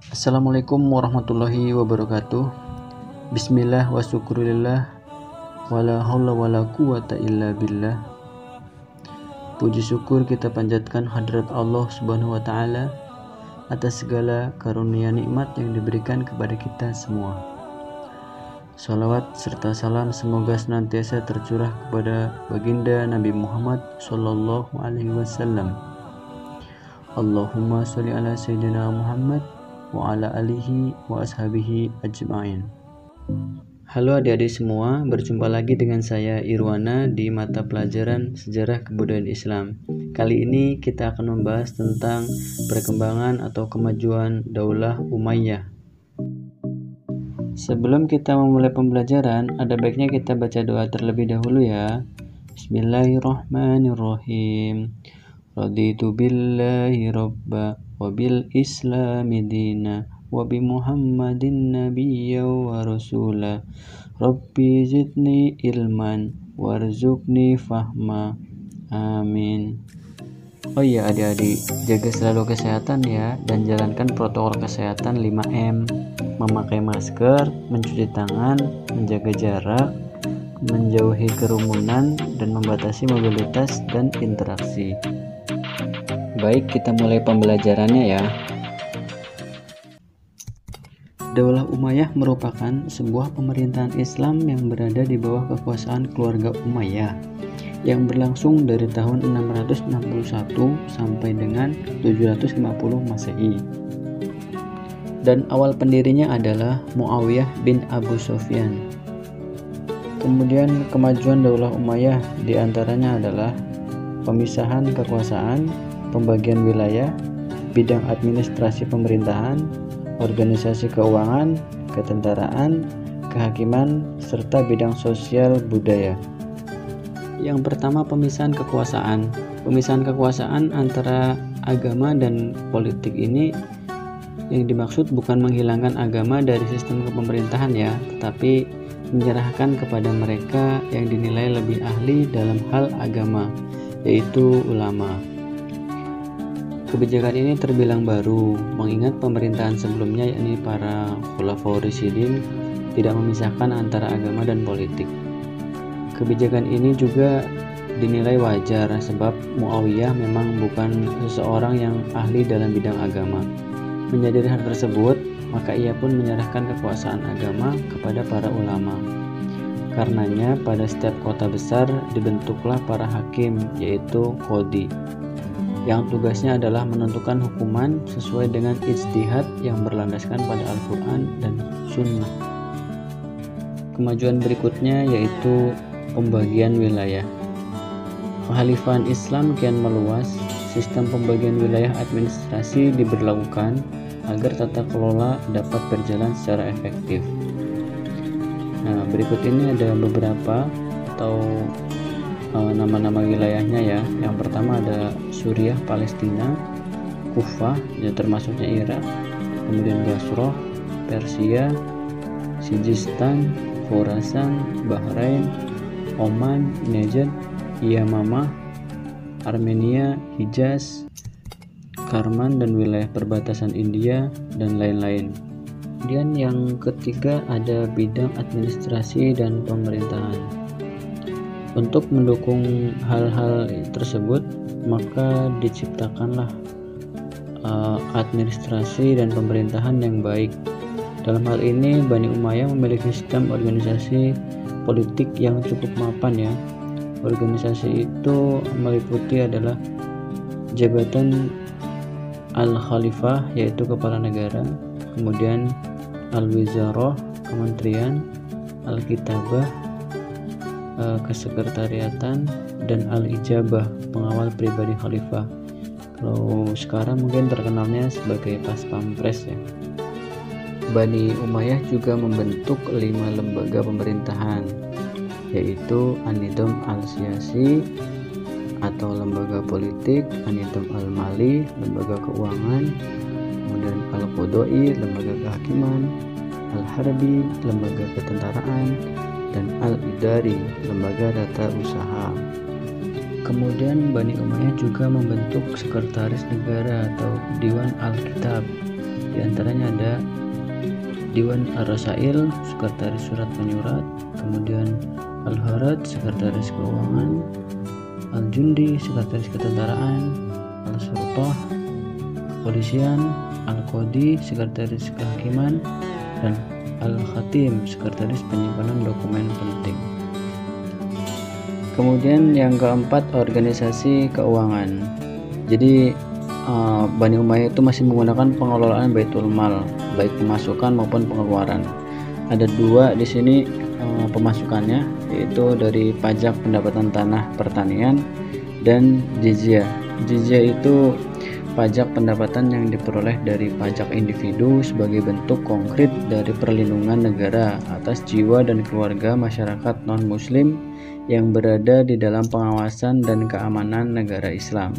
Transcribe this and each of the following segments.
Assalamualaikum warahmatullahi wabarakatuh. Bismillah wa syukurillah wala haula wala quwata illa billah. Puji syukur kita panjatkan hadrat Allah Subhanahu wa taala atas segala karunia nikmat yang diberikan kepada kita semua. Salawat serta salam semoga senantiasa tercurah kepada baginda Nabi Muhammad sallallahu alaihi wasallam. Allahumma sholli ala sayyidina Muhammad wa ala alihi wa ashabihi ajma'in. Halo adik-adik semua, berjumpa lagi dengan saya Irwana di mata pelajaran Sejarah Kebudayaan Islam. Kali ini kita akan membahas tentang perkembangan atau kemajuan Daulah Umayyah. Sebelum kita memulai pembelajaran, ada baiknya kita baca doa terlebih dahulu ya. Bismillahirrahmanirrahim. Raditu billahi rabba wa bil islami dina wa bi muhammadin nabiyya wa rasula rabbi zidni ilman warzuqni fahma amin. Oh iya adik-adik, jaga selalu kesehatan ya, dan jalankan protokol kesehatan 5M, memakai masker, mencuci tangan, menjaga jarak, menjauhi kerumunan, dan membatasi mobilitas dan interaksi. Baik, kita mulai pembelajarannya ya. Daulah Umayyah merupakan sebuah pemerintahan Islam yang berada di bawah kekuasaan keluarga Umayyah yang berlangsung dari tahun 661 sampai dengan 750 Masehi. Dan awal pendirinya adalah Muawiyah bin Abu Sufyan. Kemudian kemajuan Daulah Umayyah diantaranya adalah pemisahan kekuasaan, pembagian wilayah, bidang administrasi pemerintahan, organisasi keuangan, ketentaraan, kehakiman, serta bidang sosial budaya. Yang pertama, pemisahan kekuasaan. Pemisahan kekuasaan antara agama dan politik ini yang dimaksud bukan menghilangkan agama dari sistem kepemerintahan ya, tetapi menyerahkan kepada mereka yang dinilai lebih ahli dalam hal agama, yaitu ulama. Kebijakan ini terbilang baru, mengingat pemerintahan sebelumnya yakni para Khulafaur Rasyidin tidak memisahkan antara agama dan politik. Kebijakan ini juga dinilai wajar sebab Muawiyah memang bukan seseorang yang ahli dalam bidang agama. Menyadari hal tersebut, maka ia pun menyerahkan kekuasaan agama kepada para ulama. Karenanya pada setiap kota besar dibentuklah para hakim, yaitu qadhi, yang tugasnya adalah menentukan hukuman sesuai dengan ijtihad yang berlandaskan pada Al-Quran dan Sunnah. Kemajuan berikutnya yaitu pembagian wilayah. Kekhalifahan Islam kian meluas, sistem pembagian wilayah administrasi diberlakukan agar tata kelola dapat berjalan secara efektif. Nah, berikut ini ada beberapa atau nama-nama wilayahnya ya. Yang pertama ada Suriah, Palestina, Kufah, ya termasuknya Irak, kemudian Basrah, Persia, Sijistan, Khurasan, Bahrain, Oman, Najd, Yamamah, Armenia, Hijaz, Karman dan wilayah perbatasan India dan lain-lain. Kemudian yang ketiga ada bidang administrasi dan pemerintahan. Untuk mendukung hal-hal tersebut, maka diciptakanlah administrasi dan pemerintahan yang baik. Dalam hal ini, Bani Umayyah memiliki sistem organisasi politik yang cukup mapan ya. Organisasi itu meliputi adalah jabatan Al-Khalifah, yaitu kepala negara, kemudian Al-Wizarah, kementerian, Al-Kitabah, kesekretariatan, dan Al-Ijabah, pengawal pribadi khalifah. Kalau sekarang mungkin terkenalnya sebagai Pas Pampres ya. Bani Umayyah juga membentuk 5 lembaga pemerintahan, yaitu An-Nidham Al-Siyasi atau lembaga politik, An-Nidham Al-Mali, lembaga keuangan, kemudian Al-Qodoi, lembaga kehakiman, Al-Harbi, lembaga ketentaraan, dan Al-Idari, lembaga tata usaha. Kemudian Bani Umayyah juga membentuk sekretaris negara atau Diwan Al-Kitab, Di antaranya ada Diwan Ar-Rasail, Sekretaris Surat Menyurat, kemudian Al-Haraj, Sekretaris Keuangan, Al-Jundi, Sekretaris Ketentaraan, Al-Surtah, Kepolisian, Al-Qadi, Sekretaris Kehakiman, dan Al-Khatim, Sekretaris Penyimpanan Dokumen Penting. Kemudian yang keempat, organisasi keuangan. Jadi Bani Umayyah itu masih menggunakan pengelolaan Baitul Mal, baik pemasukan maupun pengeluaran. Ada dua di sini pemasukannya, yaitu dari pajak pendapatan tanah pertanian dan jizyah. Jizyah itu pajak pendapatan yang diperoleh dari pajak individu sebagai bentuk konkret dari perlindungan negara atas jiwa dan keluarga masyarakat non-muslim yang berada di dalam pengawasan dan keamanan negara Islam,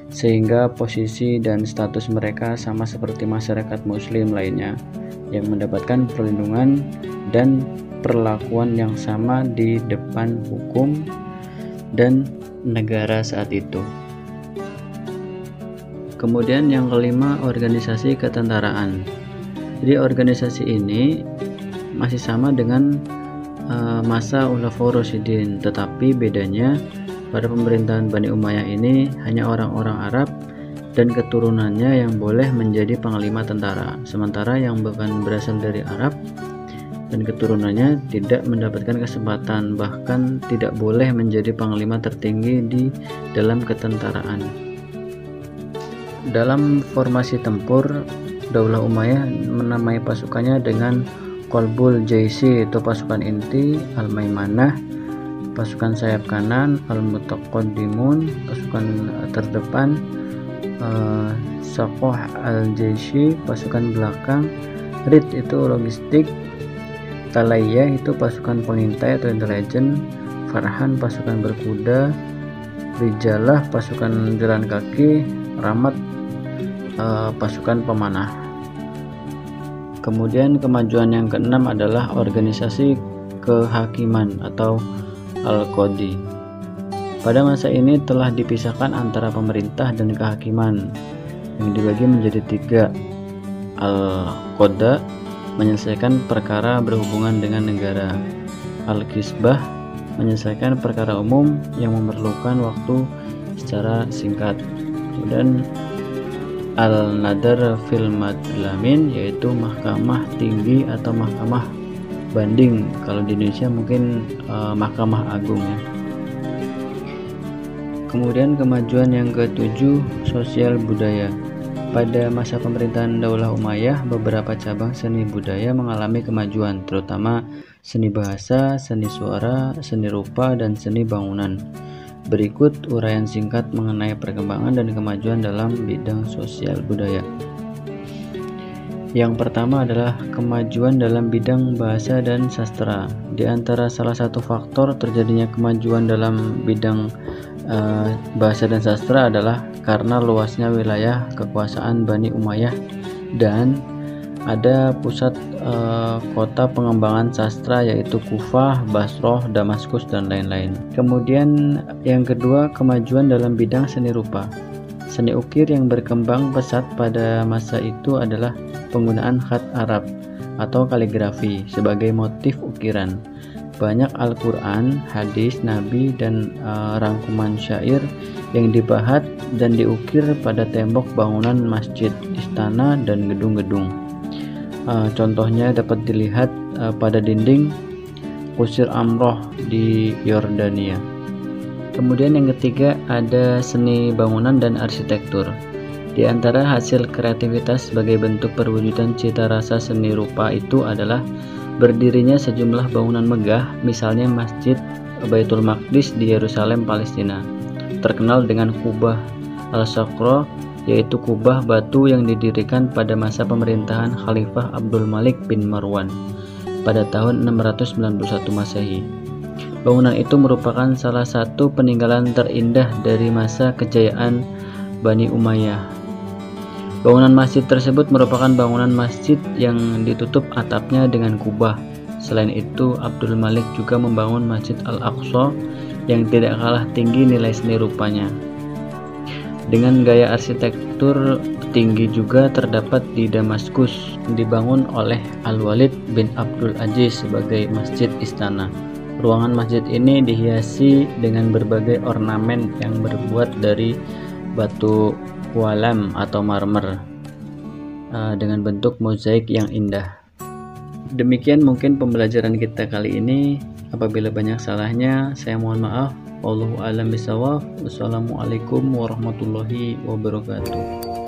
sehingga posisi dan status mereka sama seperti masyarakat muslim lainnya yang mendapatkan perlindungan dan perlakuan yang sama di depan hukum dan negara saat itu. Kemudian yang kelima, organisasi ketentaraan. Jadi organisasi ini masih sama dengan masa Khulafaur Rasyidin, tetapi bedanya pada pemerintahan Bani Umayyah ini hanya orang-orang Arab dan keturunannya yang boleh menjadi panglima tentara, sementara yang bukan berasal dari Arab dan keturunannya tidak mendapatkan kesempatan, bahkan tidak boleh menjadi panglima tertinggi di dalam ketentaraan. Dalam formasi tempur, Daulah Umayyah menamai pasukannya dengan Qalbul Jaisi, itu pasukan inti, Al-Maimanah, pasukan sayap kanan, Al-Mutaqaddimun, pasukan terdepan, Saqoh Al-Jaisi, pasukan belakang, Rid itu logistik, Talayah itu pasukan pengintai atau intelijen, Farhan pasukan berkuda, Rijalah pasukan jalan kaki, Ramat pasukan pemanah. Kemudian kemajuan yang keenam adalah organisasi kehakiman atau Al-Qadi. Pada masa ini telah dipisahkan antara pemerintah dan kehakiman yang dibagi menjadi tiga. Al-Qada menyelesaikan perkara berhubungan dengan negara. Al-Kisbah menyelesaikan perkara umum yang memerlukan waktu secara singkat. Kemudian Al-Nadar fil Madlamin, yaitu mahkamah tinggi atau mahkamah banding, kalau di Indonesia mungkin mahkamah agung ya. Kemudian kemajuan yang ketujuh, sosial budaya. Pada masa pemerintahan Daulah Umayyah, beberapa cabang seni budaya mengalami kemajuan, terutama seni bahasa, seni suara, seni rupa, dan seni bangunan. Berikut uraian singkat mengenai perkembangan dan kemajuan dalam bidang sosial budaya. Yang pertama adalah kemajuan dalam bidang bahasa dan sastra. Di antara salah satu faktor terjadinya kemajuan dalam bidang bahasa dan sastra adalah karena luasnya wilayah kekuasaan Bani Umayyah dan ada pusat kota pengembangan sastra yaitu Kufah, Basroh, Damaskus, dan lain-lain. Kemudian yang kedua, kemajuan dalam bidang seni rupa. Seni ukir yang berkembang pesat pada masa itu adalah penggunaan khat Arab atau kaligrafi sebagai motif ukiran. Banyak Al-Quran, hadis, Nabi, dan rangkuman syair yang dibahat dan diukir pada tembok bangunan masjid, istana, dan gedung-gedung. Contohnya dapat dilihat pada dinding Qusur Amroh di Yordania. Kemudian yang ketiga ada seni bangunan dan arsitektur. Di antara hasil kreativitas sebagai bentuk perwujudan cita rasa seni rupa itu adalah berdirinya sejumlah bangunan megah, misalnya Masjid Baitul Maqdis di Yerusalem, Palestina, terkenal dengan Kubah Al-Saqra, yaitu kubah batu yang didirikan pada masa pemerintahan Khalifah Abdul Malik bin Marwan pada tahun 691 Masehi. Bangunan itu merupakan salah satu peninggalan terindah dari masa kejayaan Bani Umayyah. Bangunan masjid tersebut merupakan bangunan masjid yang ditutup atapnya dengan kubah. Selain itu, Abdul Malik juga membangun Masjid Al-Aqsa yang tidak kalah tinggi nilai seni rupanya. Dengan gaya arsitektur tinggi juga terdapat di Damaskus, dibangun oleh Al-Walid bin Abdul Aziz sebagai masjid istana. Ruangan masjid ini dihiasi dengan berbagai ornamen yang berbuat dari batu kualam atau marmer dengan bentuk mozaik yang indah. Demikian mungkin pembelajaran kita kali ini. Apabila banyak salahnya, saya mohon maaf. Wallahu a'lam bishawab. Wassalamualaikum warahmatullahi wabarakatuh.